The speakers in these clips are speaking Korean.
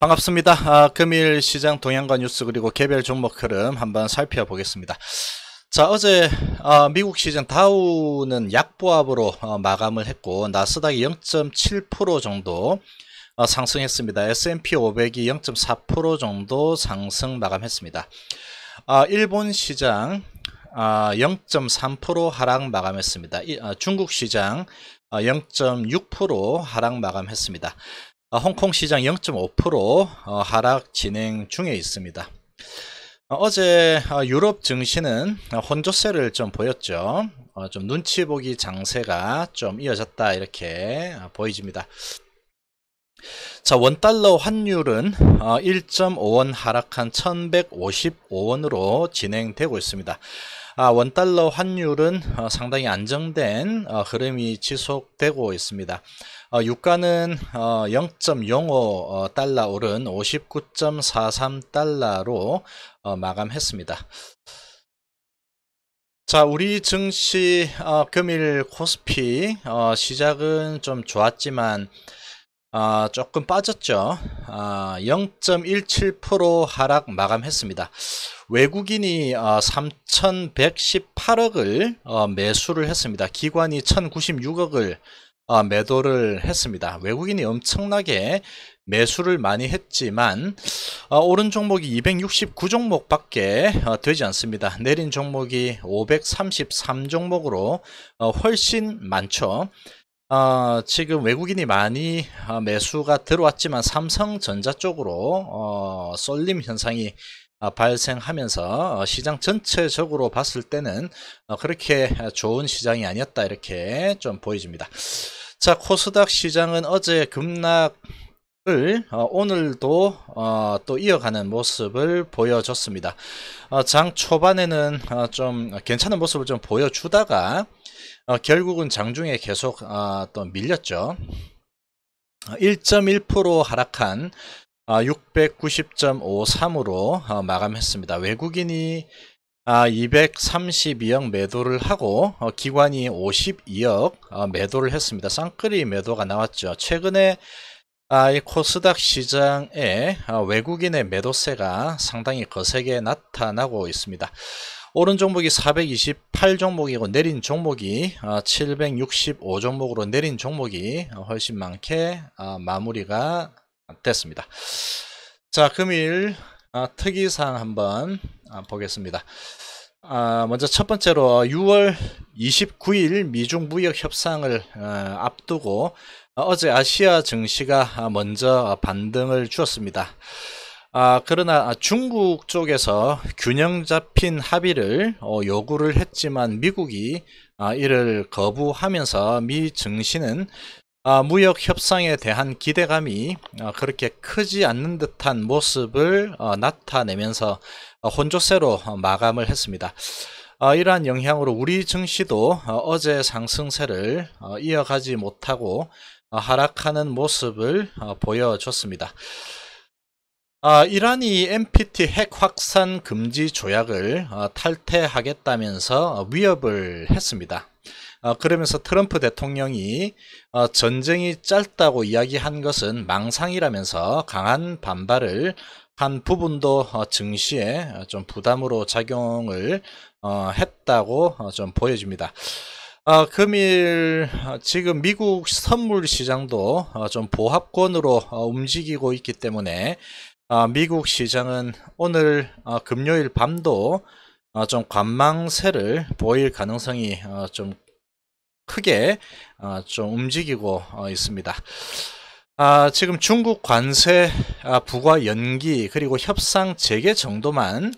반갑습니다. 금일 시장 동향과 뉴스 그리고 개별 종목 흐름 한번 살펴보겠습니다. 자, 어제 미국 시장 다우는 약보합으로 마감을 했고 나스닥이 0.7% 정도 상승했습니다. S&P 500이 0.4% 정도 상승 마감했습니다. 일본 시장 0.3% 하락 마감했습니다. 중국 시장 0.6% 하락 마감했습니다. 홍콩 시장 0.5% 하락 진행 중에 있습니다. 어제 유럽 증시는 혼조세를 좀 보였죠. 좀 눈치 보기 장세가 좀 이어졌다 이렇게 보여집니다. 자, 원달러 환율은 1.5원 하락한 1155원으로 진행되고 있습니다. 원달러 환율은 상당히 안정된 흐름이 지속되고 있습니다. 유가는 0.05 달러 오른 59.43 달러로 마감했습니다. 자, 우리 증시 금일 코스피 시작은 좀 좋았지만 조금 빠졌죠. 0.17% 하락 마감했습니다. 외국인이 3,118억을 매수를 했습니다. 기관이 1,096억을 매도를 했습니다. 외국인이 엄청나게 매수를 많이 했지만 오른 종목이 269종목밖에 되지 않습니다. 내린 종목이 533종목으로 훨씬 많죠. 지금 외국인이 많이 매수가 들어왔지만 삼성전자 쪽으로 쏠림 현상이 발생하면서 시장 전체적으로 봤을 때는 그렇게 좋은 시장이 아니었다 이렇게 좀 보여집니다. 자, 코스닥 시장은 어제 급락을 오늘도 또 이어가는 모습을 보여줬습니다. 장 초반에는 좀 괜찮은 모습을 좀 보여주다가 결국은 장중에 계속 또 밀렸죠. 1.1% 하락한 690.53으로 마감했습니다. 외국인이 232억 매도를 하고 기관이 52억 매도를 했습니다. 쌍끌이 매도가 나왔죠. 최근에 이 코스닥 시장에 외국인의 매도세가 상당히 거세게 나타나고 있습니다. 오른 종목이 428종목이고 내린 종목이 765종목으로 내린 종목이 훨씬 많게 마무리가 됐습니다. 자, 금일 특이사항 한번 보겠습니다. 먼저 첫 번째로 6월 29일 미중 무역 협상을 앞두고 어제 아시아 증시가 먼저 반등을 주었습니다. 그러나 중국 쪽에서 균형 잡힌 합의를 요구를 했지만 미국이 이를 거부하면서 미 증시는 무역 협상에 대한 기대감이 그렇게 크지 않는 듯한 모습을 나타내면서 혼조세로 마감을 했습니다. 이러한 영향으로 우리 증시도 어제 상승세를 이어가지 못하고 하락하는 모습을 보여줬습니다. 이란이 NPT 핵 확산 금지 조약을 탈퇴하겠다면서 위협을 했습니다. 그러면서 트럼프 대통령이 전쟁이 짧다고 이야기한 것은 망상이라면서 강한 반발을 한 부분도 증시에 좀 부담으로 작용을 했다고 좀 보여집니다. 금일 지금 미국 선물 시장도 좀 보합권으로 움직이고 있기 때문에 미국 시장은 오늘 금요일 밤도 좀 관망세를 보일 가능성이 좀 크게 좀 움직이고 있습니다. 지금 중국 관세 부과 연기 그리고 협상 재개 정도만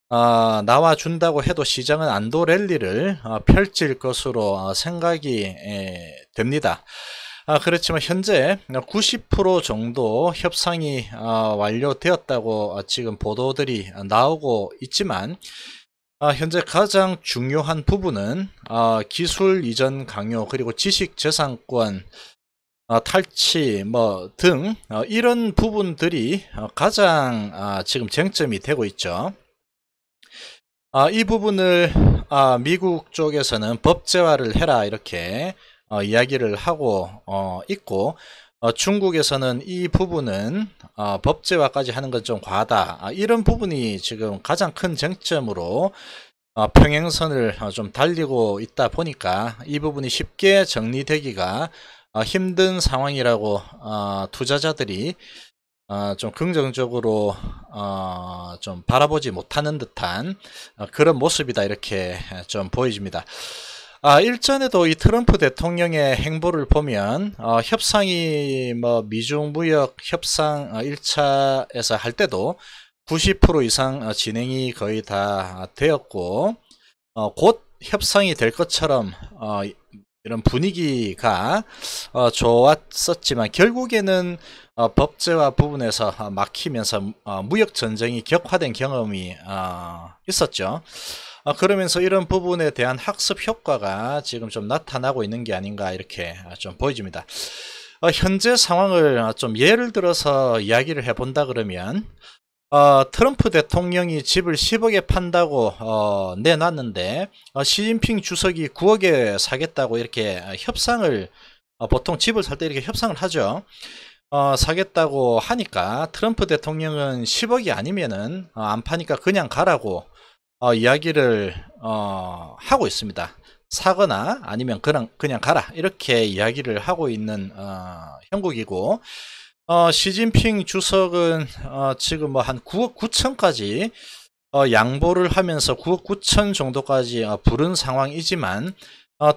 나와준다고 해도 시장은 안도 랠리를 펼칠 것으로 생각이 됩니다. 그렇지만 현재 90% 정도 협상이 완료되었다고 지금 보도들이 나오고 있지만 현재 가장 중요한 부분은 기술 이전 강요 그리고 지식재산권 탈취 등 이런 부분들이 가장 지금 쟁점이 되고 있죠. 이 부분을 미국 쪽에서는 법제화를 해라 이렇게 이야기를 하고 있고 중국에서는 이 부분은 법제화까지 하는 건 좀 과하다. 이런 부분이 지금 가장 큰 쟁점으로 평행선을 좀 달리고 있다 보니까 이 부분이 쉽게 정리되기가 힘든 상황이라고 투자자들이 좀 긍정적으로 좀 바라보지 못하는 듯한 그런 모습이다, 이렇게 좀 보여집니다. 일전에도 이 트럼프 대통령의 행보를 보면 협상이 뭐 미중 무역 협상 1차에서 할 때도 90% 이상 진행이 거의 다 되었고 곧 협상이 될 것처럼 이런 분위기가 좋았었지만 결국에는 법제화 부분에서 막히면서 무역 전쟁이 격화된 경험이 있었죠. 그러면서 이런 부분에 대한 학습 효과가 지금 좀 나타나고 있는 게 아닌가, 이렇게 좀 보여집니다. 현재 상황을 좀 예를 들어서 이야기를 해본다 그러면 트럼프 대통령이 집을 10억에 판다고 내놨는데 시진핑 주석이 9억에 사겠다고 이렇게 협상을 보통 집을 살 때 이렇게 협상을 하죠. 사겠다고 하니까 트럼프 대통령은 10억이 아니면은 안 파니까 그냥 가라고 이야기를 하고 있습니다. 사거나 아니면 그냥 가라, 이렇게 이야기를 하고 있는 형국이고, 시진핑 주석은 지금 뭐 한 9억 9천까지 양보를 하면서 9억 9천 정도까지 부른 상황이지만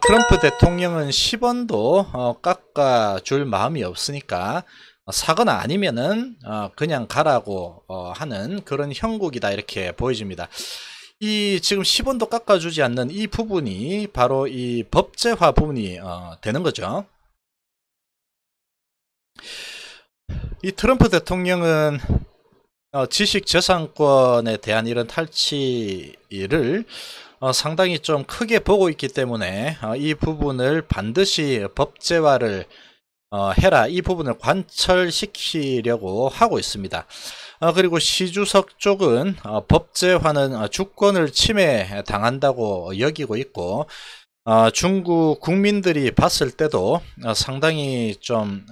트럼프 대통령은 10원도 깎아줄 마음이 없으니까 사거나 아니면은 그냥 가라고 하는 그런 형국이다, 이렇게 보여집니다. 이 지금 10원도 깎아주지 않는 이 부분이 바로 이 법제화 부분이 되는 거죠. 이 트럼프 대통령은 지식재산권에 대한 이런 탈취를 상당히 좀 크게 보고 있기 때문에 이 부분을 반드시 법제화를 해라, 이 부분을 관철시키려고 하고 있습니다. 그리고 시주석 쪽은 법제화는 주권을 침해당한다고 여기고 있고, 중국 국민들이 봤을 때도 상당히 좀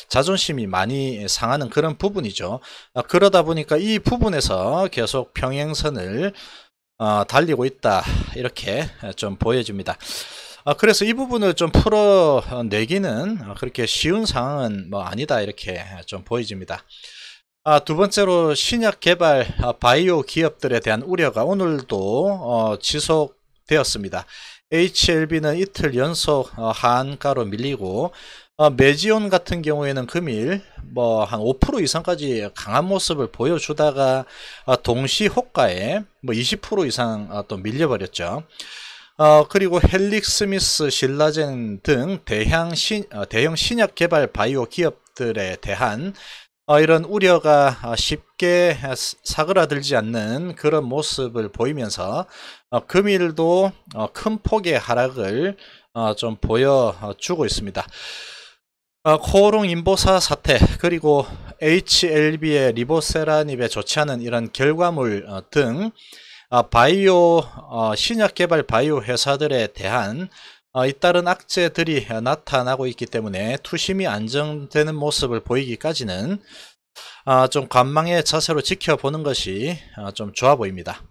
자존심이 많이 상하는 그런 부분이죠. 그러다 보니까 이 부분에서 계속 평행선을 달리고 있다, 이렇게 좀 보여집니다. 그래서 이 부분을 좀 풀어내기는 그렇게 쉬운 상황은 뭐 아니다, 이렇게 좀 보여집니다. 두 번째로 신약 개발 바이오 기업들에 대한 우려가 오늘도 지속되었습니다. HLB는 이틀 연속 하한가로 밀리고, 메지온 같은 경우에는 금일 뭐 한 5% 이상까지 강한 모습을 보여주다가 동시 호가에 뭐 20% 이상 또 밀려버렸죠. 그리고 헬릭스미스, 신라젠 등 대형 신약 개발 바이오 기업들에 대한 이런 우려가 쉽게 사그라들지 않는 그런 모습을 보이면서 금일도 큰 폭의 하락을 좀 보여주고 있습니다. 코오롱 인보사 사태, 그리고 HLB의 리보세라닙에 좋지 않은 이런 결과물 등 바이오 신약 개발 바이오 회사들에 대한 잇따른 악재들이 나타나고 있기 때문에 투심이 안정되는 모습을 보이기까지는 좀 관망의 자세로 지켜보는 것이 좀 좋아 보입니다.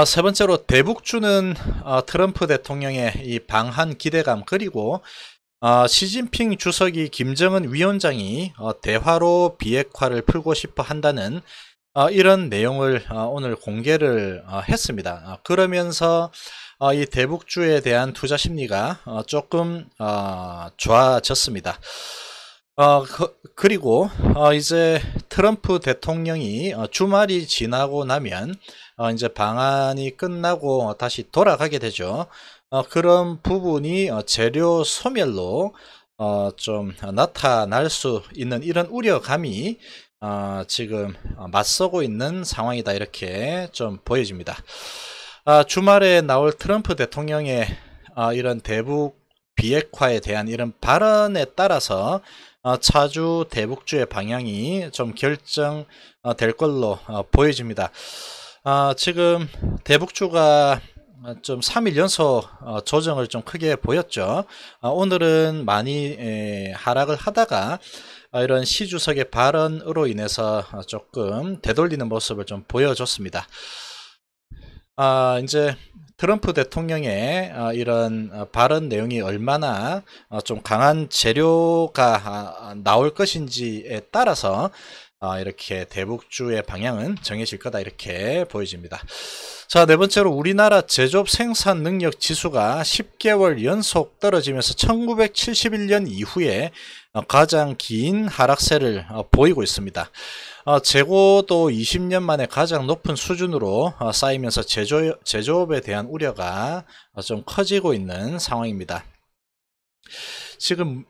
세 번째로 대북주는 트럼프 대통령의 이 방한 기대감, 그리고 시진핑 주석이 김정은 위원장이 대화로 비핵화를 풀고 싶어 한다는 이런 내용을 오늘 공개를 했습니다. 그러면서 이 대북주에 대한 투자 심리가 조금 좋아졌습니다. 그리고 이제 트럼프 대통령이 주말이 지나고 나면 이제 방한이 끝나고 다시 돌아가게 되죠. 그런 부분이 재료 소멸로 좀 나타날 수 있는 이런 우려감이 지금 맞서고 있는 상황이다, 이렇게 좀 보여집니다. 주말에 나올 트럼프 대통령의 이런 대북 비핵화에 대한 이런 발언에 따라서 차주 대북주의 방향이 좀 결정될 걸로 보여집니다. 지금 대북주가 좀 3일 연속 조정을 좀 크게 보였죠. 오늘은 많이 하락을 하다가 이런 시 주석의 발언으로 인해서 조금 되돌리는 모습을 좀 보여줬습니다. 이제 트럼프 대통령의 이런 발언 내용이 얼마나 좀 강한 재료가 나올 것인지에 따라서 이렇게 대북주의 방향은 정해질 거다, 이렇게 보여집니다. 자, 네 번째로 우리나라 제조업 생산 능력 지수가 10개월 연속 떨어지면서 1971년 이후에 가장 긴 하락세를 보이고 있습니다. 재고도 20년 만에 가장 높은 수준으로 쌓이면서 제조업에 대한 우려가 좀 커지고 있는 상황입니다. 지금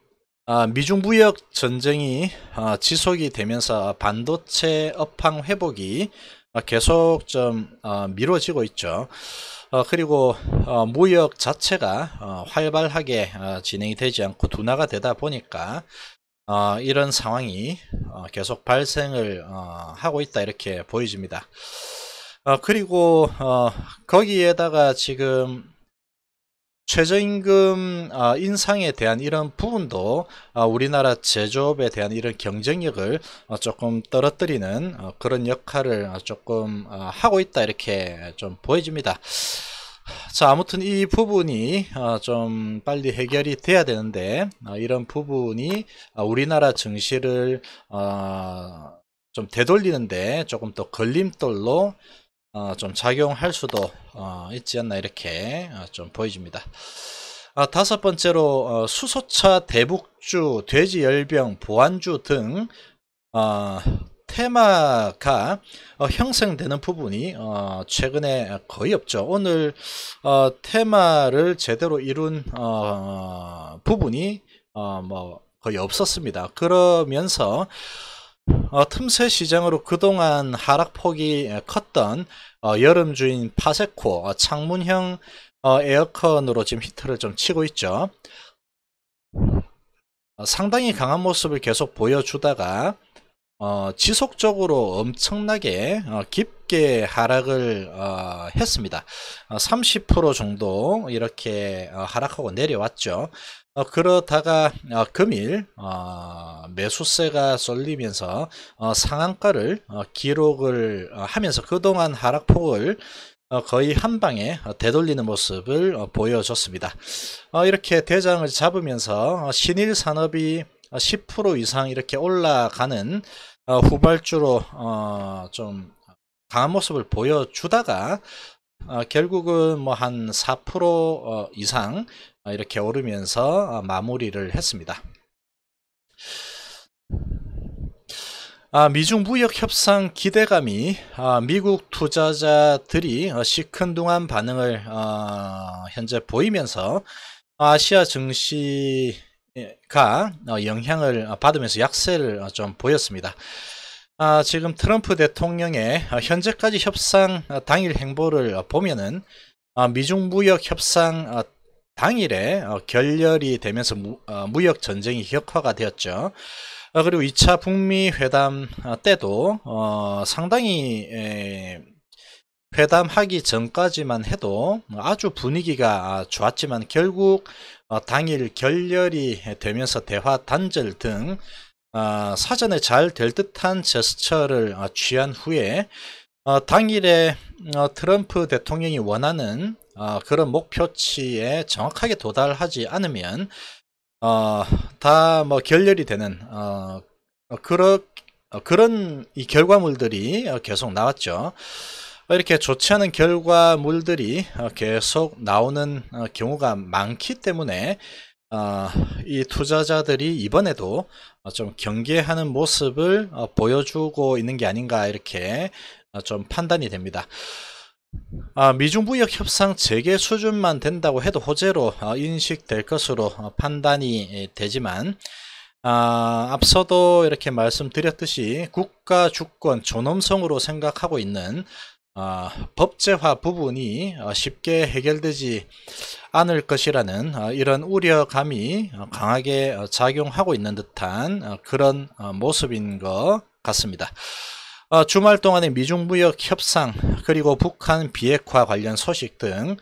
미중 무역 전쟁이 지속이 되면서 반도체 업황 회복이 계속 좀 미뤄지고 있죠. 그리고 무역 자체가 활발하게 진행이 되지 않고 둔화가 되다 보니까 이런 상황이 계속 발생을 하고 있다, 이렇게 보여집니다. 그리고 거기에다가 지금 최저임금 인상에 대한 이런 부분도 우리나라 제조업에 대한 이런 경쟁력을 조금 떨어뜨리는 그런 역할을 조금 하고 있다, 이렇게 좀 보여집니다. 자, 아무튼 이 부분이 좀 빨리 해결이 돼야 되는데 이런 부분이 우리나라 증시를 좀 되돌리는데 조금 더 걸림돌로 좀 작용할 수도 있지 않나, 이렇게 좀 보여집니다. 다섯 번째로 수소차, 대북주, 돼지열병, 보안주 등 테마가 형성되는 부분이 최근에 거의 없죠. 오늘 테마를 제대로 이룬 부분이 뭐 거의 없었습니다. 그러면서 틈새 시장으로 그동안 하락폭이 컸던 여름주인 파세코 창문형 에어컨으로 지금 히트를 좀 치고 있죠. 상당히 강한 모습을 계속 보여주다가 지속적으로 엄청나게 깊게 하락을 했습니다. 30% 정도 이렇게 하락하고 내려왔죠. 그러다가 금일 매수세가 쏠리면서 상한가를 기록을 하면서 그동안 하락폭을 거의 한 방에 되돌리는 모습을 보여줬습니다. 이렇게 대장을 잡으면서 신일 산업이 10% 이상 이렇게 올라가는 후발주로 좀 강한 모습을 보여주다가 결국은 뭐 한 4% 이상 이렇게 오르면서 마무리를 했습니다. 미중 무역 협상 기대감이 미국 투자자들이 시큰둥한 반응을 현재 보이면서 아시아 증시가 영향을 받으면서 약세를 좀 보였습니다. 지금 트럼프 대통령의 현재까지 협상 당일 행보를 보면은 미중 무역 협상 당일에 결렬이 되면서 무역 전쟁이 격화가 되었죠. 그리고 2차 북미 회담 때도 상당히 회담하기 전까지만 해도 아주 분위기가 좋았지만 결국 당일 결렬이 되면서 대화 단절 등 사전에 잘 될 듯한 제스처를 취한 후에 당일에 트럼프 대통령이 원하는 그런 목표치에 정확하게 도달하지 않으면 다 뭐 결렬이 되는 그런 이 결과물들이 계속 나왔죠. 이렇게 좋지 않은 결과물들이 계속 나오는 경우가 많기 때문에 이 투자자들이 이번에도 좀 경계하는 모습을 보여주고 있는 게 아닌가, 이렇게 좀 판단이 됩니다. 미중 무역 협상 재개 수준만 된다고 해도 호재로 인식될 것으로 판단이 되지만 앞서도 이렇게 말씀드렸듯이 국가 주권 존엄성으로 생각하고 있는 법제화 부분이 쉽게 해결되지 않을 것이라는 이런 우려감이 강하게 작용하고 있는 듯한 그런 모습인 것 같습니다. 주말 동안의 미중 무역 협상 그리고 북한 비핵화 관련 소식 등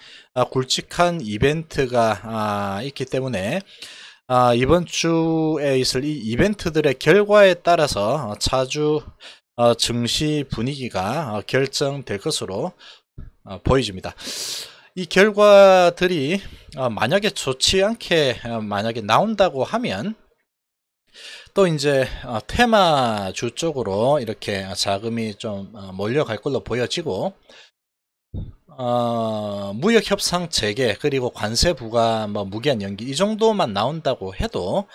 굵직한 이벤트가 있기 때문에 이번 주에 있을 이 이벤트들의 결과에 따라서 차주 증시 분위기가 결정될 것으로 보여집니다. 이 결과들이 만약에 좋지 않게 만약에 나온다고 하면 또 이제 테마주 쪽으로 이렇게 자금이 좀 몰려갈 걸로 보여지고 무역 협상 재개 그리고 관세 부과 뭐 무기한 연기 이 정도만 나온다고 해도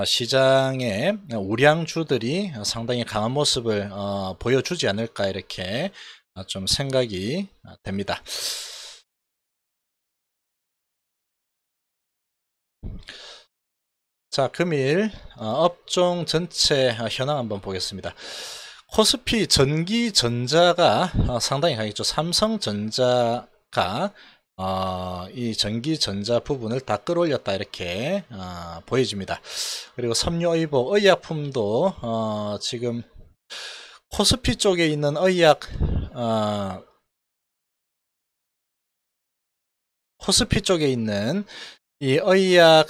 시장의 우량주들이 상당히 강한 모습을 보여주지 않을까 이렇게 좀 생각이 됩니다. 자, 금일 업종 전체 현황 한번 보겠습니다. 코스피 전기전자가 상당히 강했죠. 삼성전자가 이 전기전자 부분을 다 끌어올렸다 이렇게 보여집니다. 그리고 섬유의복 의약품도 지금 코스피 쪽에 있는 의약 코스피 쪽에 있는 이 의약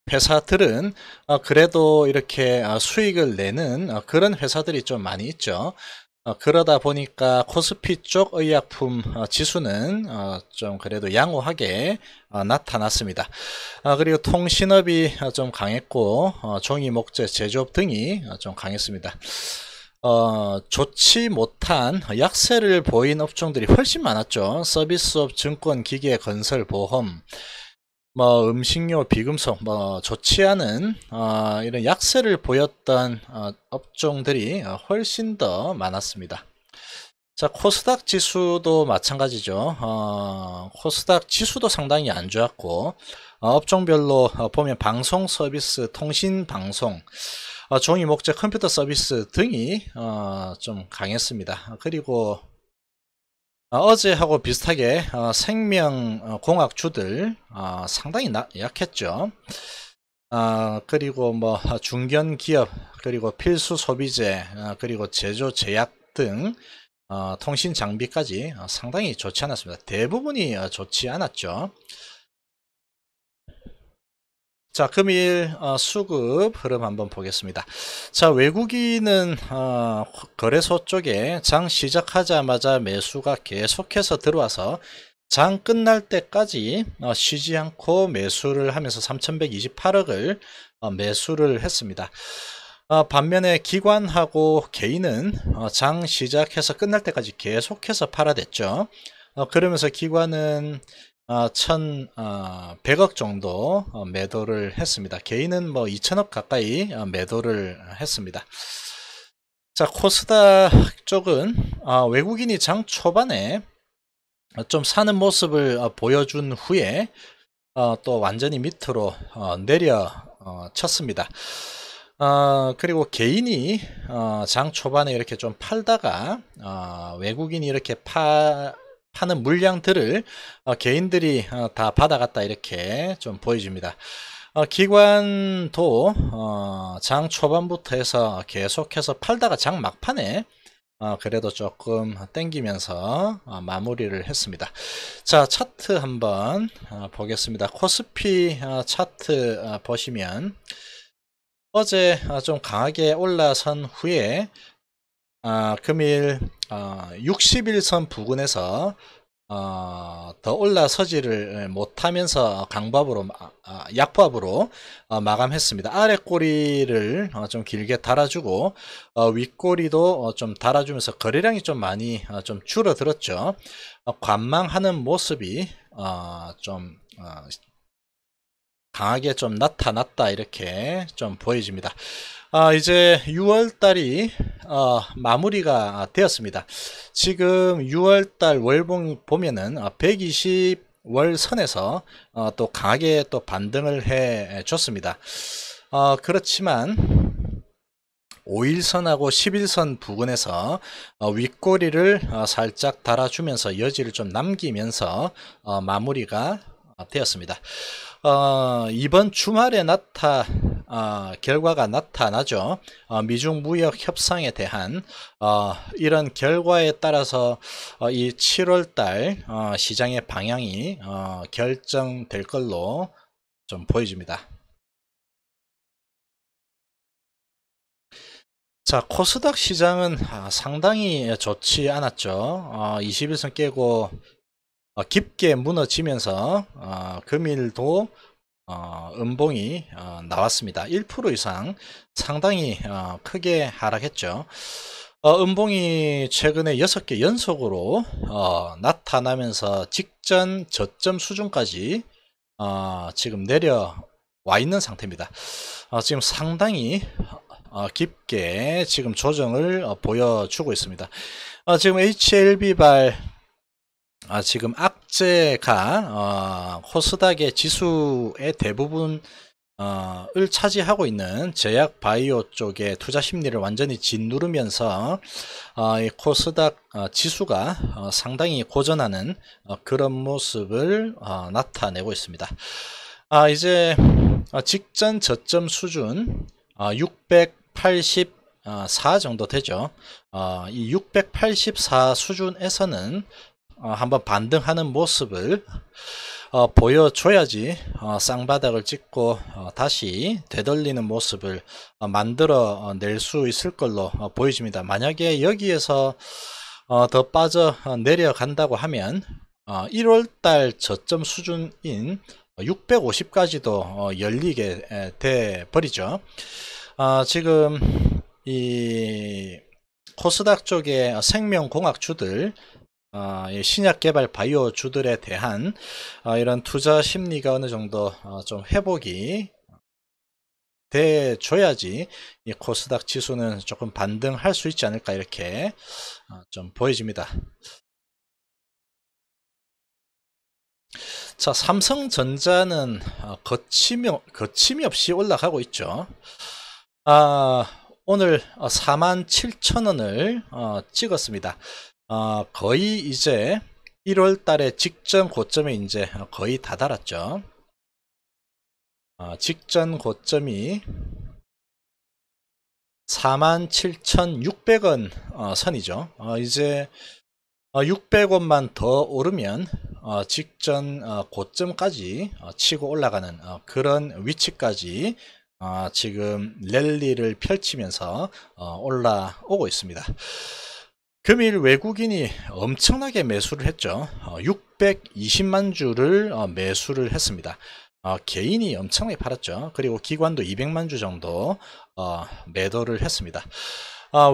회사들은 그래도 이렇게 수익을 내는 그런 회사들이 좀 많이 있죠. 그러다 보니까 코스피 쪽 의약품 지수는 좀 그래도 양호하게 나타났습니다. 그리고 통신업이 좀 강했고 종이 목재 제조업 등이 좀 강했습니다. 좋지 못한 약세를 보인 업종들이 훨씬 많았죠. 서비스업, 증권, 기계, 건설, 보험, 뭐 음식료, 비금속, 뭐 좋지 않은 이런 약세를 보였던 업종들이 훨씬 더 많았습니다. 자, 코스닥 지수도 마찬가지죠. 코스닥 지수도 상당히 안 좋았고 업종별로 보면 방송 서비스, 통신 방송, 종이 목재 컴퓨터 서비스 등이 좀 강했습니다. 그리고 어제하고 비슷하게 생명공학주들 상당히 약했죠. 그리고 뭐 중견기업 그리고 필수 소비재 그리고 제조 제약 등 통신 장비까지 상당히 좋지 않았습니다. 대부분이 좋지 않았죠. 자, 금일 수급 흐름 한번 보겠습니다. 자, 외국인은 거래소 쪽에 장 시작하자마자 매수가 계속해서 들어와서 장 끝날 때까지 쉬지 않고 매수를 하면서 3128억을 매수를 했습니다. 반면에 기관하고 개인은 장 시작해서 끝날 때까지 계속해서 팔아댔죠. 그러면서 기관은 1,100억 정도 매도를 했습니다. 개인은 뭐 2,000억 가까이 매도를 했습니다. 자, 코스닥 쪽은 외국인이 장 초반에 좀 사는 모습을 보여준 후에 또 완전히 밑으로 내려쳤습니다. 그리고 개인이 장 초반에 이렇게 좀 팔다가 외국인이 이렇게 파는 물량들을 개인들이 다 받아갔다 이렇게 좀 보여집니다. 기관도 장 초반부터 해서 계속해서 팔다가 장 막판에 그래도 조금 땡기면서 마무리를 했습니다. 자, 차트 한번 보겠습니다. 코스피 차트 보시면 어제 좀 강하게 올라선 후에 금일 60일선 부근에서 더 올라서지를 못하면서 강bab으로 약밥으로 마감했습니다. 아래 꼬리를 좀 길게 달아주고 윗꼬리도 좀 달아주면서 거래량이 좀 많이 좀 줄어들었죠. 관망하는 모습이 좀 강하게 좀 나타났다 이렇게 좀 보여집니다. 이제 6월달이 마무리가 되었습니다. 지금 6월달 월봉 보면은 120월 선에서 또 강하게 또 반등을 해 줬습니다. 그렇지만 5일선하고 11선 부근에서 윗꼬리를 살짝 달아주면서 여지를 좀 남기면서 마무리가 되었습니다. 이번 주말에 결과가 나타나죠. 미중 무역 협상에 대한 이런 결과에 따라서 이 7월달 시장의 방향이 결정될 걸로 좀 보여집니다. 자, 코스닥 시장은 상당히 좋지 않았죠. 21선 깨고 깊게 무너지면서 금일도 음봉이 나왔습니다. 1% 이상 상당히 크게 하락했죠. 음봉이 최근에 6개 연속으로 나타나면서 직전 저점 수준까지 지금 내려와 있는 상태입니다. 지금 상당히 깊게 지금 조정을 보여주고 있습니다. 지금 HLB발 지금 악재가 코스닥의 지수의 대부분 을 차지하고 있는 제약 바이오 쪽의 투자 심리를 완전히 짓누르면서 이 코스닥 지수가 상당히 고전하는 그런 모습을 나타내고 있습니다. 이제 직전 저점 수준 684 정도 되죠. 이 684 수준에서는 한번 반등하는 모습을 보여줘야지 쌍바닥을 찍고 다시 되돌리는 모습을 만들어 낼 수 있을 걸로 보여집니다. 만약에 여기에서 더 빠져 내려간다고 하면 1월달 저점 수준인 650까지도 열리게 돼 버리죠. 지금 이 코스닥 쪽의 생명공학주들 신약개발 바이오주들에 대한 이런 투자 심리가 어느 정도 좀 회복이 돼줘야지 이 코스닥 지수는 조금 반등할 수 있지 않을까 이렇게 좀 보여집니다. 자, 삼성전자는 거침이 없이 올라가고 있죠. 오늘 47,000원을 찍었습니다. 거의 이제 1월 달에 직전 고점에 이제 거의 다다랐죠. 직전 고점이 47,600원 선이죠. 이제 600원만 더 오르면 직전 고점까지 치고 올라가는 그런 위치까지 지금 랠리를 펼치면서 올라오고 있습니다. 금일 외국인이 엄청나게 매수를 했죠. 620만 주를 매수를 했습니다. 개인이 엄청나게 팔았죠. 그리고 기관도 200만 주 정도 매도를 했습니다.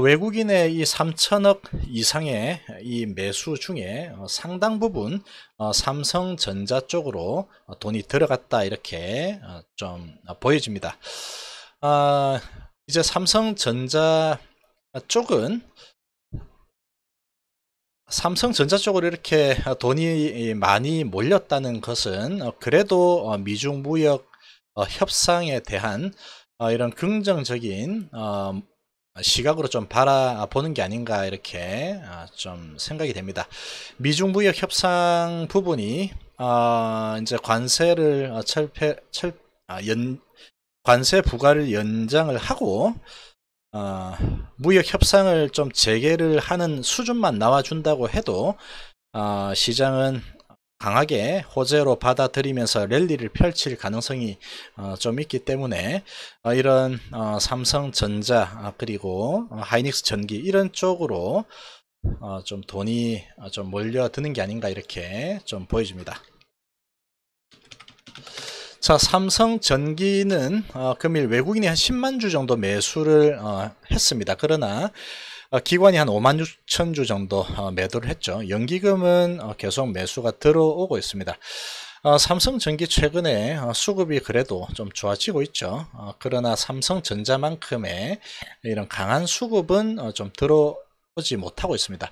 외국인의 이 3천억 이상의 이 매수 중에 상당 부분 삼성전자 쪽으로 돈이 들어갔다 이렇게 좀 보여집니다. 이제 삼성전자 쪽은 삼성전자 쪽으로 이렇게 돈이 많이 몰렸다는 것은 그래도 미중 무역 협상에 대한 이런 긍정적인 시각으로 좀 바라보는 게 아닌가 이렇게 좀 생각이 됩니다. 미중 무역 협상 부분이 이제 관세를 관세 부과를 연장을 하고 무역 협상을 좀 재개를 하는 수준만 나와준다고 해도 시장은 강하게 호재로 받아들이면서 랠리를 펼칠 가능성이 좀 있기 때문에 이런 삼성전자 그리고 하이닉스 전기 이런 쪽으로 좀 돈이 좀 몰려드는 게 아닌가 이렇게 좀 보여집니다. 자, 삼성전기는 금일 외국인이 한 10만 주 정도 매수를 했습니다. 그러나 기관이 한 5만 6천 주 정도 매도를 했죠. 연기금은 계속 매수가 들어오고 있습니다. 삼성전기 최근에 수급이 그래도 좀 좋아지고 있죠. 그러나 삼성전자만큼의 이런 강한 수급은 좀 들어오지 못하고 있습니다.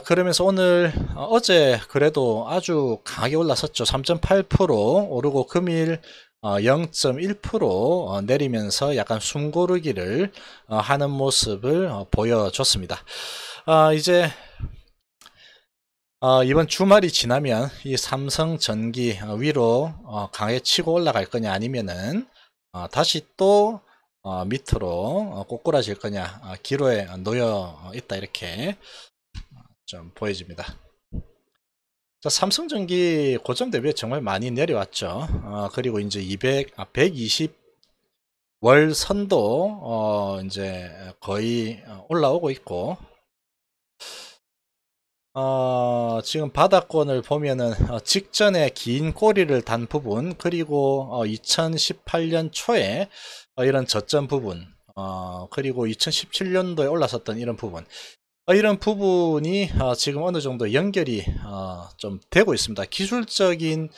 그러면서 오늘 어제 그래도 아주 강하게 올랐었죠. 3.8% 오르고 금일 0.1% 내리면서 약간 숨고르기를 하는 모습을 보여줬습니다. 이제 이번 주말이 지나면 이 삼성전기 위로 강하게 치고 올라갈 거냐 아니면은 다시 또 밑으로 꼬꾸라질 거냐, 기로에 놓여 있다, 이렇게 좀 보여집니다. 자, 삼성전기 고점 대비 정말 많이 내려왔죠. 그리고 이제 120 월 선도 이제 거의 올라오고 있고, 지금 바닥권을 보면은 직전에 긴 꼬리를 단 부분, 그리고 2018년 초에 이런 저점 부분, 그리고 2017년도에 올랐었던 이런 부분, 이런 부분이 지금 어느 정도 연결이 좀 되고 있습니다. 기술적인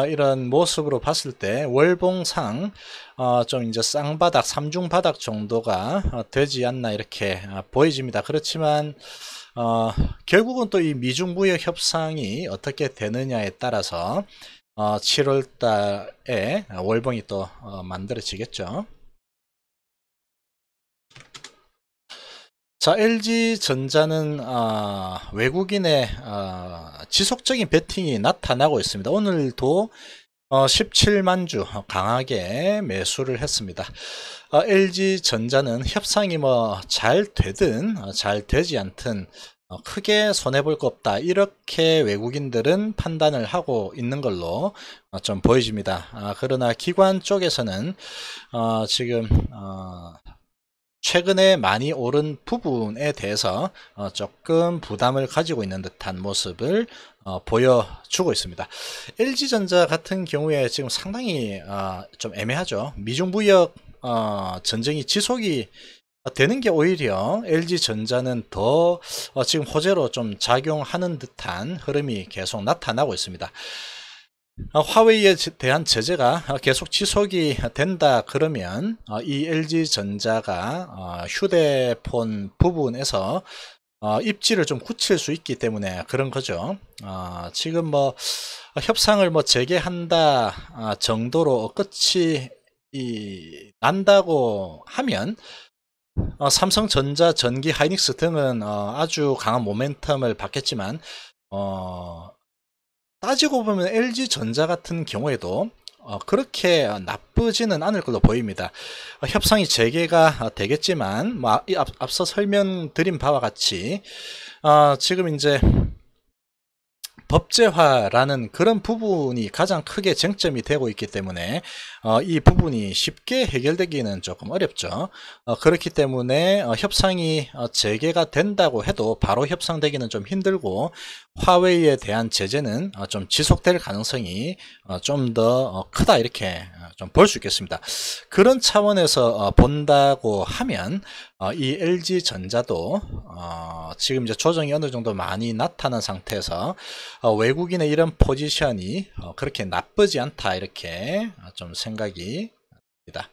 이런 모습으로 봤을 때 월봉상 좀 이제 쌍바닥, 삼중바닥 정도가 되지 않나, 이렇게 보여집니다. 그렇지만 결국은 또 이 미중무역 협상이 어떻게 되느냐에 따라서 7월 달에 월봉이 또 만들어지겠죠. 자, LG전자는 외국인의 지속적인 베팅이 나타나고 있습니다. 오늘도 17만 주 강하게 매수를 했습니다. LG전자는 협상이 뭐 잘 되든 잘 되지 않든 크게 손해볼 거 없다, 이렇게 외국인들은 판단을 하고 있는 걸로 좀 보여집니다. 그러나 기관 쪽에서는 지금 최근에 많이 오른 부분에 대해서 조금 부담을 가지고 있는 듯한 모습을 보여주고 있습니다. LG전자 같은 경우에 지금 상당히 좀 애매하죠. 미중무역 전쟁이 지속이 되는 게 오히려 LG전자는 더 지금 호재로 좀 작용하는 듯한 흐름이 계속 나타나고 있습니다. 화웨이에 대한 제재가 계속 지속이 된다 그러면 이 LG전자가 휴대폰 부분에서 입지를 좀 굳힐 수 있기 때문에 그런 거죠. 지금 뭐 협상을 뭐 재개한다 정도로 끝이 난다고 하면 삼성전자, 전기, 하이닉스 등은 아주 강한 모멘텀을 받겠지만 따지고 보면 LG전자 같은 경우에도 그렇게 나쁘지는 않을 걸로 보입니다. 협상이 재개가 되겠지만 뭐 앞서 설명드린 바와 같이 지금 이제 법제화라는 그런 부분이 가장 크게 쟁점이 되고 있기 때문에 이 부분이 쉽게 해결되기는 조금 어렵죠. 그렇기 때문에 협상이 재개가 된다고 해도 바로 협상되기는 좀 힘들고, 화웨이에 대한 제재는 좀 지속될 가능성이 좀 더 크다, 이렇게 좀 볼 수 있겠습니다. 그런 차원에서 본다고 하면 이 LG전자도 지금 이제 조정이 어느 정도 많이 나타난 상태에서 외국인의 이런 포지션이 그렇게 나쁘지 않다, 이렇게 좀 생각이 듭니다.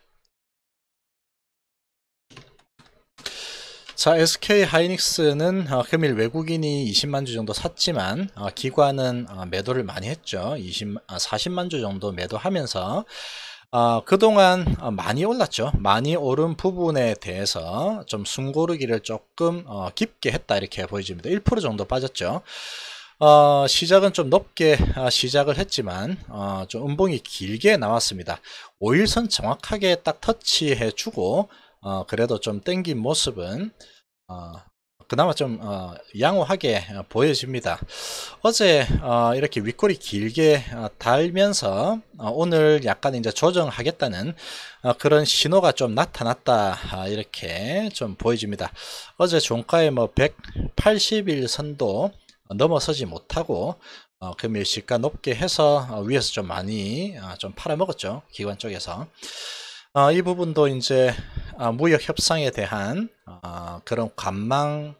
자, SK 하이닉스는 금일 외국인이 20만 주 정도 샀지만 기관은 매도를 많이 했죠. 40만 주 정도 매도하면서 그동안 많이 올랐죠. 많이 오른 부분에 대해서 좀 숨고르기를 조금 깊게 했다, 이렇게 보여집니다. 1% 정도 빠졌죠. 시작은 좀 높게 시작을 했지만 좀 음봉이 길게 나왔습니다. 5일선 정확하게 딱 터치해 주고 그래도 좀 땡긴 모습은 그나마 좀 양호하게 보여집니다. 어제 이렇게 윗꼬리 길게 달면서 오늘 약간 이제 조정하겠다는 그런 신호가 좀 나타났다, 이렇게 좀 보여집니다. 어제 종가에 뭐 180일 선도 넘어서지 못하고 금일 시가 높게 해서 위에서 좀 많이 좀 팔아먹었죠, 기관 쪽에서. 이 부분도 이제 무역 협상에 대한 그런 관망을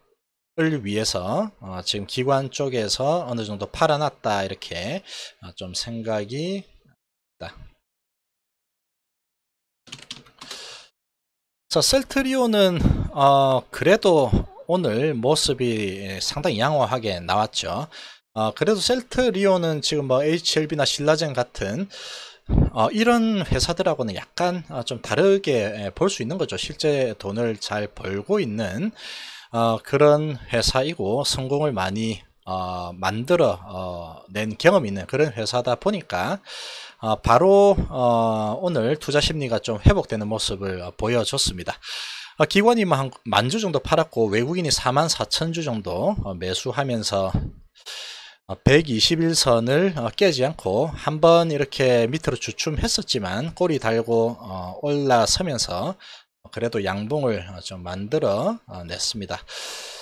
위해서 지금 기관 쪽에서 어느 정도 팔아놨다, 이렇게 좀 생각이 납니다. 자, 셀트리온은 그래도 오늘 모습이 상당히 양호하게 나왔죠. 그래도 셀트리온은 지금 뭐 HLB나 신라젠 같은 이런 회사들하고는 약간 좀 다르게 볼 수 있는 거죠. 실제 돈을 잘 벌고 있는 그런 회사이고, 성공을 많이 만들어 낸 경험이 있는 그런 회사다 보니까 바로 오늘 투자 심리가 좀 회복되는 모습을 보여줬습니다. 기관이 한 10,000주 정도 팔았고 외국인이 44,000주 정도 매수하면서 121선을 깨지 않고 한번 이렇게 밑으로 주춤했었지만 꼬리 달고 올라서면서 그래도 양봉을 좀 만들어 냈습니다.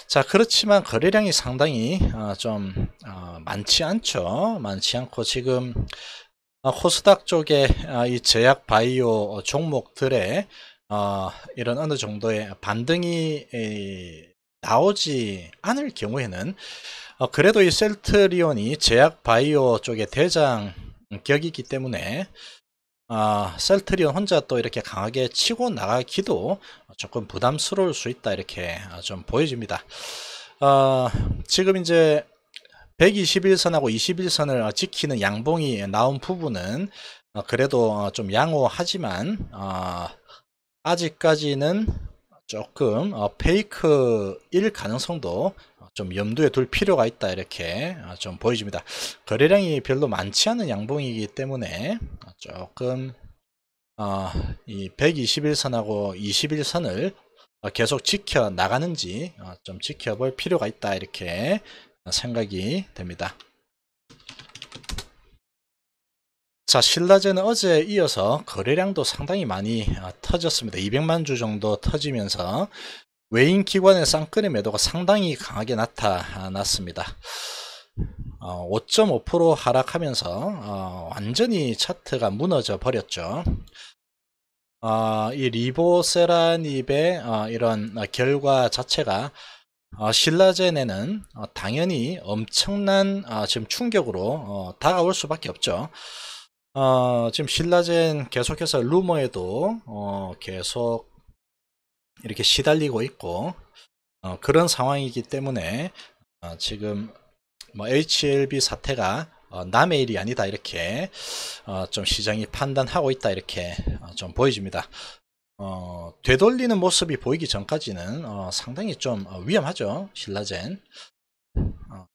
자, 그렇지만 거래량이 상당히 좀 많지 않죠. 많지 않고 지금 코스닥 쪽에 이 제약 바이오 종목들의 이런 어느 정도의 반등이 나오지 않을 경우에는 그래도 이 셀트리온이 제약 바이오 쪽의 대장격이기 때문에 셀트리온 혼자 또 이렇게 강하게 치고 나가기도 조금 부담스러울 수 있다, 이렇게 좀 보여집니다. 지금 이제 121선하고 21선을 지키는 양봉이 나온 부분은 그래도 좀 양호하지만 아직까지는 조금 페이크일 가능성도 좀 염두에 둘 필요가 있다, 이렇게 좀 보여집니다. 거래량이 별로 많지 않은 양봉이기 때문에 조금 이 121선하고 21선을 계속 지켜 나가는지 좀 지켜볼 필요가 있다, 이렇게 생각이 됩니다. 자, 신라제는 어제 이어서 거래량도 상당히 많이 터졌습니다. 200만 주 정도 터지면서 외인 기관의 쌍끌이 매도가 상당히 강하게 나타났습니다. 5.5% 하락하면서 완전히 차트가 무너져 버렸죠. 이 리보세라닙의 이런 결과 자체가 신라젠에는 당연히 엄청난 지금 충격으로 다가올 수밖에 없죠. 지금 신라젠 계속해서 루머에도 계속 이렇게 시달리고 있고 그런 상황이기 때문에 지금 뭐 HLB 사태가 남의 일이 아니다, 이렇게 좀 시장이 판단하고 있다, 이렇게 좀 보여집니다. 되돌리는 모습이 보이기 전까지는 상당히 좀 위험하죠. 신라젠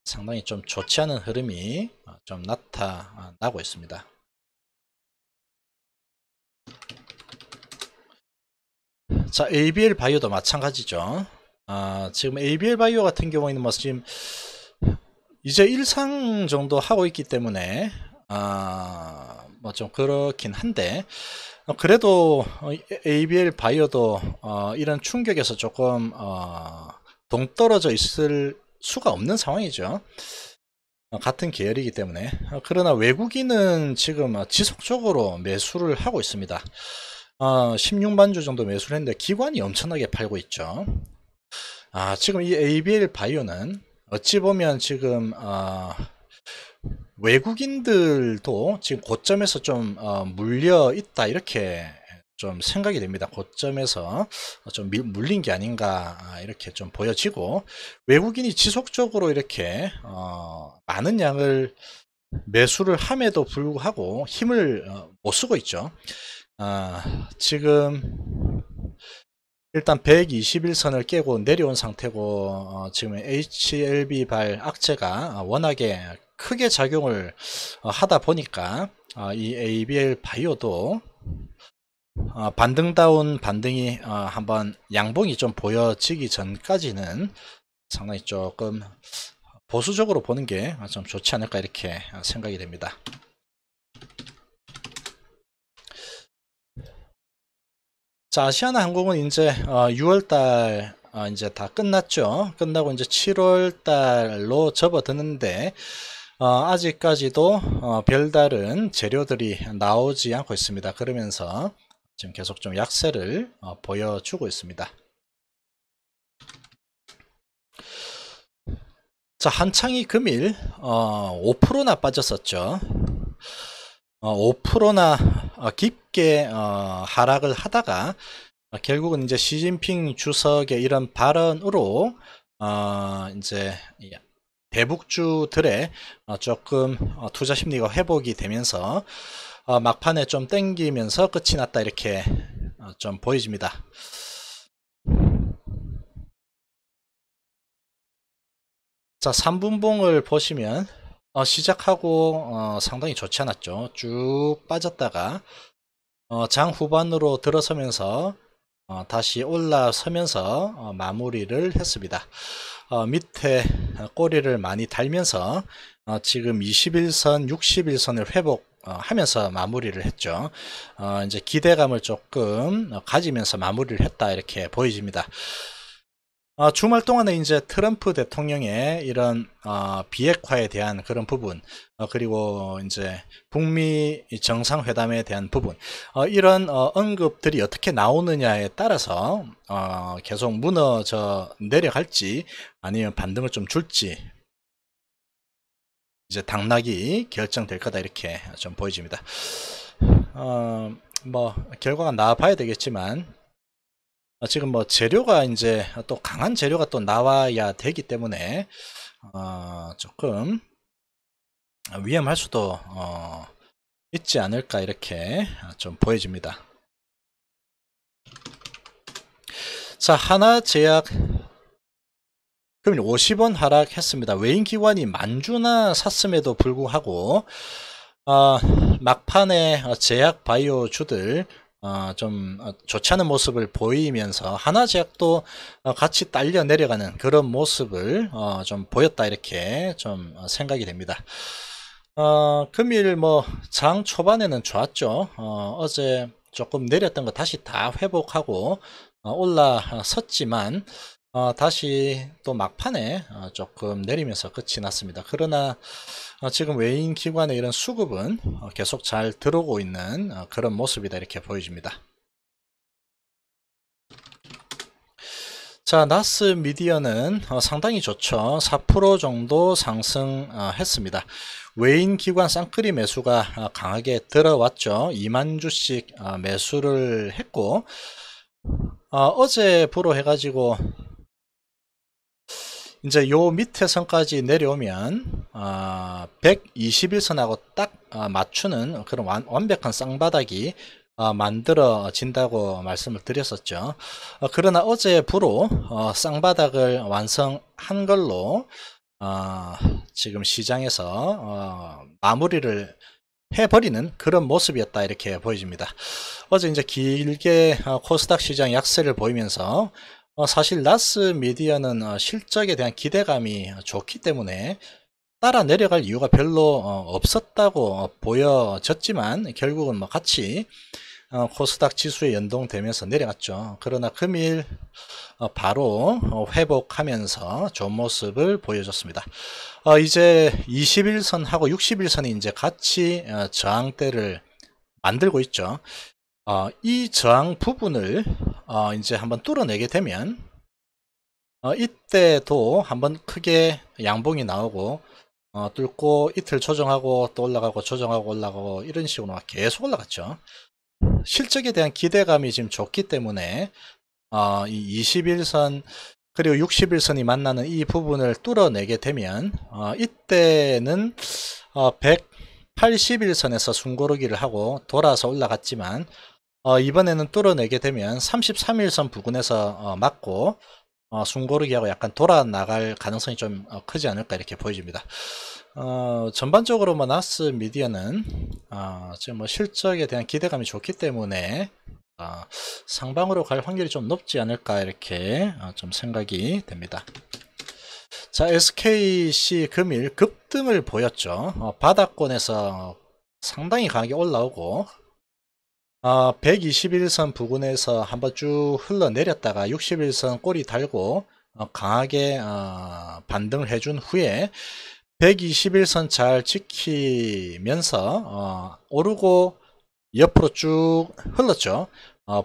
상당히 좀 좋지 않은 흐름이 좀 나타나고 있습니다. 자, ABL 바이오도 마찬가지죠. 지금 ABL 바이오 같은 경우에는 뭐 지금 이제 일상 정도 하고 있기 때문에 뭐 좀 그렇긴 한데 그래도 ABL 바이오도 이런 충격에서 조금 동떨어져 있을 수가 없는 상황이죠. 같은 계열이기 때문에. 그러나 외국인은 지금 지속적으로 매수를 하고 있습니다. 16만 주 정도 매수를 했는데 기관이 엄청나게 팔고 있죠. 지금 이 ABL 바이오는 어찌 보면 지금 외국인들도 지금 고점에서 좀 물려 있다, 이렇게 좀 생각이 됩니다. 고점에서 좀 물린 게 아닌가 이렇게 좀 보여지고 외국인이 지속적으로 이렇게 많은 양을 매수를 함에도 불구하고 힘을 못 쓰고 있죠. 지금 일단 121선을 깨고 내려온 상태고 지금 HLB 발 악재가 워낙에 크게 작용을 하다 보니까 이 ABL 바이오도 반등다운 반등이 한번 양봉이 좀 보여지기 전까지는 상당히 조금 보수적으로 보는 게 좀 좋지 않을까, 이렇게 생각이 됩니다. 자, 아시아나항공은 이제 6월달 이제 다 끝났죠. 끝나고 이제 7월달로 접어드는데 아직까지도 별다른 재료들이 나오지 않고 있습니다. 그러면서 지금 계속 좀 약세를 보여주고 있습니다. 자, 한창이 금일 5%나 빠졌었죠. 5%나 깊게 하락을 하다가 결국은 이제 시진핑 주석의 이런 발언으로 이제 대북주들의 조금 투자 심리가 회복이 되면서 막판에 좀 땡기면서 끝이 났다, 이렇게 좀 보여집니다. 자, 3분봉을 보시면 시작하고 상당히 좋지 않았죠. 쭉 빠졌다가 장 후반으로 들어서면서 다시 올라서면서 마무리를 했습니다. 밑에 꼬리를 많이 달면서 지금 21선, 61선을 회복하면서 마무리를 했죠. 이제 기대감을 조금 가지면서 마무리를 했다 이렇게 보여집니다. 주말 동안에 이제 트럼프 대통령의 이런 비핵화에 대한 그런 부분, 그리고 이제 북미 정상회담에 대한 부분, 이런 언급들이 어떻게 나오느냐에 따라서 계속 무너져 내려갈지 아니면 반등을 좀 줄지 이제 당락이 결정될 거다 이렇게 좀 보여집니다. 뭐 결과가 나와봐야 되겠지만. 지금 뭐 재료가 이제 또 강한 재료가 또 나와야 되기 때문에 조금 위험할 수도 있지 않을까 이렇게 좀 보여집니다. 자, 하나제약 금일 50원 하락했습니다. 외인기관이 만주나 샀음에도 불구하고 막판에 제약 바이오주들 좀 좋지 않은 모습을 보이면서 하나제약도 같이 딸려 내려가는 그런 모습을 좀 보였다 이렇게 좀 생각이 됩니다. 금일 뭐 장 초반에는 좋았죠. 어제 조금 내렸던 거 다시 다 회복하고 올라섰지만 다시 또 막판에 조금 내리면서 끝이 났습니다. 그러나 지금 외인 기관의 이런 수급은 계속 잘 들어오고 있는 그런 모습이다 이렇게 보여집니다. 자, 나스 미디어는 상당히 좋죠. 4% 정도 상승했습니다. 외인 기관 쌍끌이 매수가 강하게 들어왔죠. 2만 주씩 매수를 했고 어제 불어 해가지고 이제 요 밑에 선까지 내려오면 121선하고 딱 맞추는 그런 완벽한 쌍바닥이 만들어진다고 말씀을 드렸었죠. 그러나 어제 부로 쌍바닥을 완성한 걸로 지금 시장에서 마무리를 해버리는 그런 모습이었다 이렇게 보여집니다. 어제 이제 길게 코스닥 시장 약세를 보이면서 사실 나스 미디어는 실적에 대한 기대감이 좋기 때문에 따라 내려갈 이유가 별로 없었다고 보여졌지만 결국은 뭐 같이 코스닥 지수에 연동되면서 내려갔죠. 그러나 금일 바로 회복하면서 좋은 모습을 보여줬습니다. 이제 21선하고 61선이 이제 같이 저항대를 만들고 있죠. 이 저항 부분을 이제 한번 뚫어내게 되면 이때도 한번 크게 양봉이 나오고 뚫고 이틀 조정하고 또 올라가고 조정하고 올라가고 이런 식으로 계속 올라갔죠. 실적에 대한 기대감이 지금 좋기 때문에 이 21선 그리고 61선이 만나는 이 부분을 뚫어내게 되면 이때는 181선에서 숨고르기를 하고 돌아서 올라갔지만 이번에는 뚫어내게 되면 33일선 부근에서 맞고 숨고르기하고 약간 돌아 나갈 가능성이 좀 크지 않을까 이렇게 보여집니다. 전반적으로 뭐 나스 미디어는 지금 뭐 실적에 대한 기대감이 좋기 때문에 상방으로 갈 확률이 좀 높지 않을까 이렇게 좀 생각이 됩니다. 자, SKC 금일 급등을 보였죠. 바닥권에서 상당히 강하게 올라오고 121선 부근에서 한번 쭉 흘러내렸다가 61선 꼬리 달고 강하게 반등을 해준 후에 121선 잘 지키면서 오르고 옆으로 쭉 흘렀죠.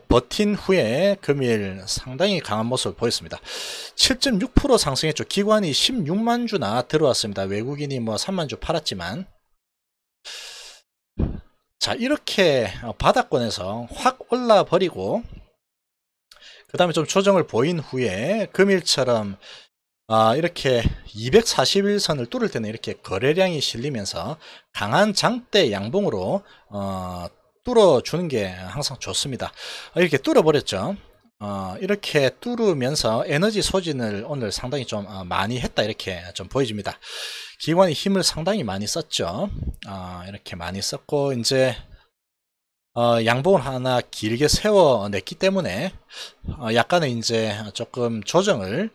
버틴 후에 금일 상당히 강한 모습을 보였습니다. 7.6% 상승했죠. 기관이 16만 주나 들어왔습니다. 외국인이 뭐 3만 주 팔았지만 자, 이렇게 바닥권에서 확 올라 버리고 그 다음에 좀 조정을 보인 후에 금일처럼 이렇게 241선을 뚫을 때는 이렇게 거래량이 실리면서 강한 장대 양봉으로 뚫어주는 게 항상 좋습니다. 이렇게 뚫어버렸죠. 이렇게 뚫으면서 에너지 소진을 오늘 상당히 좀 많이 했다 이렇게 좀 보여집니다. 기관이 힘을 상당히 많이 썼죠. 이렇게 많이 썼고 이제 양봉을 하나 길게 세워냈기 때문에 약간의 이제 조금 조정을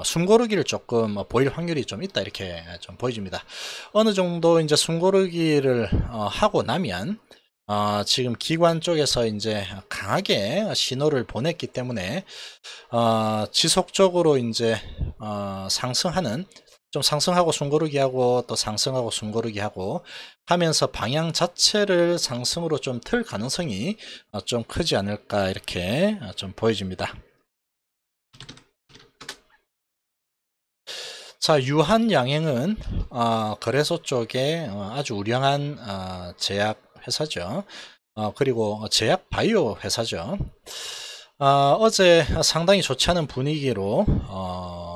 숨고르기를 조금 보일 확률이 좀 있다 이렇게 좀 보여집니다. 어느 정도 이제 숨고르기를 하고 나면 지금 기관 쪽에서 이제 강하게 신호를 보냈기 때문에 지속적으로 이제 상승하는 좀 상승하고 숨고르기 하고 또 상승하고 숨고르기 하고 하면서 방향 자체를 상승으로 좀 틀 가능성이 좀 크지 않을까 이렇게 좀 보여집니다. 자, 유한 양행은 거래소 쪽에 아주 우량한 제약 회사죠. 그리고 제약 바이오 회사죠. 어제 상당히 좋지 않은 분위기로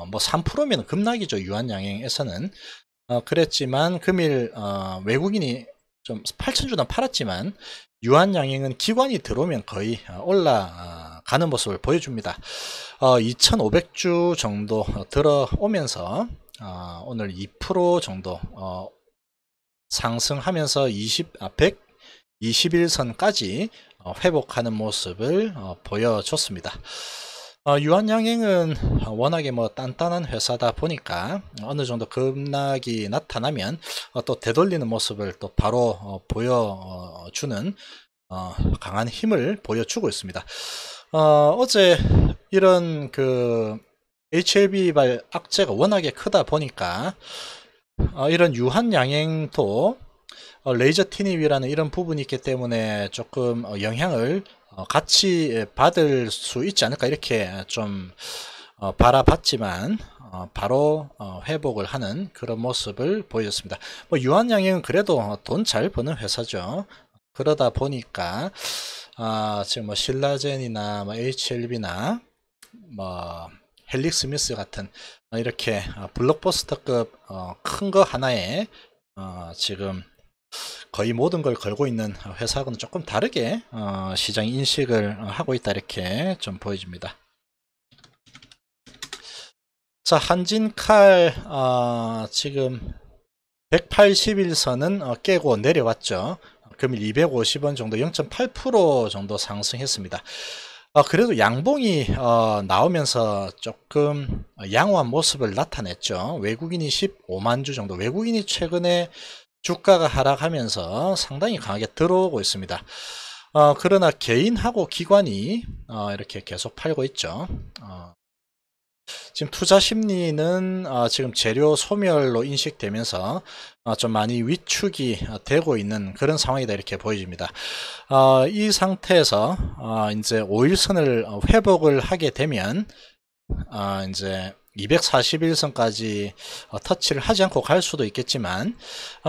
뭐 3%면 급락이죠. 유한양행에서는 그랬지만 금일 외국인이 좀 8,000주나 팔았지만 유한양행은 기관이 들어오면 거의 올라가는 모습을 보여줍니다. 2,500주 정도 들어오면서 오늘 2% 정도 상승하면서 121선까지 회복하는 모습을 보여줬습니다. 유한양행은 워낙에 뭐 단단한 회사다 보니까 어느 정도 급락이 나타나면 또 되돌리는 모습을 또 바로 보여주는 강한 힘을 보여주고 있습니다. 어제 이런 그 HLB발 악재가 워낙에 크다 보니까 이런 유한양행도 레이저 티닙이라는 이런 부분이 있기 때문에 조금 영향을 같이 받을 수 있지 않을까 이렇게 좀 바라봤지만 바로 회복을 하는 그런 모습을 보여줬습니다. 뭐 유한양행은 그래도 돈 잘 버는 회사죠. 그러다 보니까 지금 뭐 신라젠이나 뭐 HLB나 뭐 헬릭스미스 같은 이렇게 블록버스터급 큰 거 하나에 지금 거의 모든 걸 걸고 있는 회사하고는 조금 다르게 시장 인식을 하고 있다 이렇게 좀 보여집니다. 자, 한진칼 지금 181선은 깨고 내려왔죠. 금일 250원 정도 0.8% 정도 상승했습니다. 그래도 양봉이 나오면서 조금 양호한 모습을 나타냈죠. 외국인이 15만주 정도, 외국인이 최근에 주가가 하락하면서 상당히 강하게 들어오고 있습니다. 그러나 개인하고 기관이 이렇게 계속 팔고 있죠. 지금 투자 심리는 지금 재료 소멸로 인식되면서 좀 많이 위축이 되고 있는 그런 상황이다 이렇게 보여집니다. 이 상태에서 이제 5일선을 회복을 하게 되면 이제 241선까지 터치를 하지 않고 갈 수도 있겠지만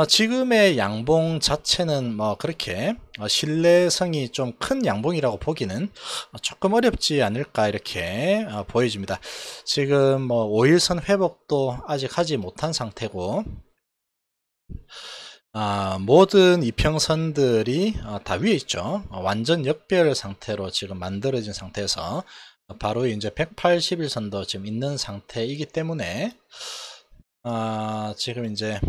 지금의 양봉 자체는 뭐 그렇게 신뢰성이 좀 큰 양봉이라고 보기는 조금 어렵지 않을까 이렇게 보여집니다. 지금 뭐 5일선 회복도 아직 하지 못한 상태고 모든 이평선들이 다 위에 있죠. 완전 역별 상태로 지금 만들어진 상태에서 바로 이제 181선도 지금 있는 상태이기 때문에 지금 이제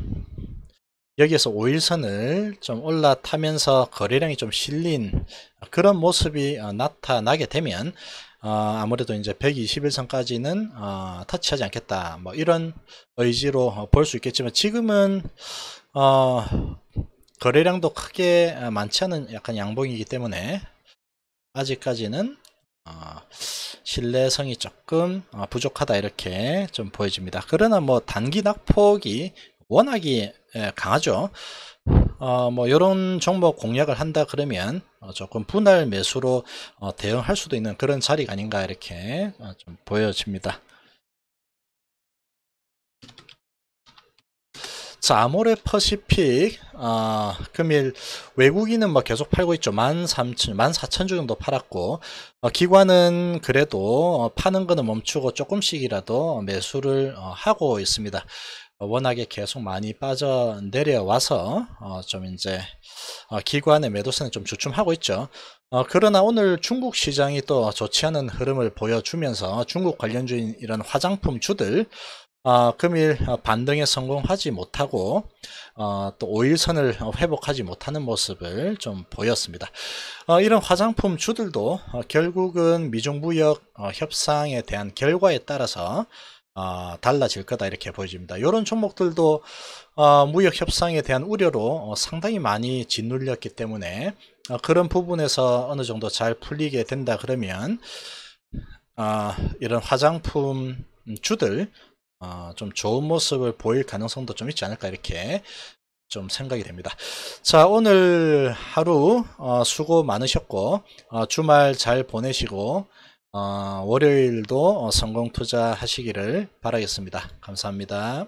여기에서 5일선을 좀 올라타면서 거래량이 좀 실린 그런 모습이 나타나게 되면 아무래도 이제 121선까지는 터치하지 않겠다 뭐 이런 의지로 볼 수 있겠지만 지금은 거래량도 크게 많지 않은 약간 양봉이기 때문에 아직까지는 신뢰성이 조금 부족하다 이렇게 좀 보여집니다. 그러나 뭐 단기 낙폭이 워낙에 강하죠. 뭐 이런 종목 공략을 한다 그러면 조금 분할 매수로 대응할 수도 있는 그런 자리가 아닌가 이렇게 좀 보여집니다. 자, 아모레 퍼시픽 금일 외국인은 뭐 계속 팔고 있죠. 14,000주 정도 팔았고 기관은 그래도 파는 거는 멈추고 조금씩이라도 매수를 하고 있습니다. 워낙에 계속 많이 빠져 내려와서 좀 이제 기관의 매도세는 좀 주춤하고 있죠. 그러나 오늘 중국 시장이 또 좋지 않은 흐름을 보여주면서 중국 관련주인 이런 화장품 주들 금일 반등에 성공하지 못하고 또 5일선을 회복하지 못하는 모습을 좀 보였습니다. 이런 화장품 주들도 결국은 미중무역 협상에 대한 결과에 따라서 달라질 거다 이렇게 보여집니다. 이런 종목들도 무역 협상에 대한 우려로 상당히 많이 짓눌렸기 때문에 그런 부분에서 어느 정도 잘 풀리게 된다 그러면 이런 화장품 주들 좀 좋은 모습을 보일 가능성도 좀 있지 않을까 이렇게 좀 생각이 됩니다. 자, 오늘 하루 수고 많으셨고 주말 잘 보내시고 월요일도 성공 투자하시기를 바라겠습니다. 감사합니다.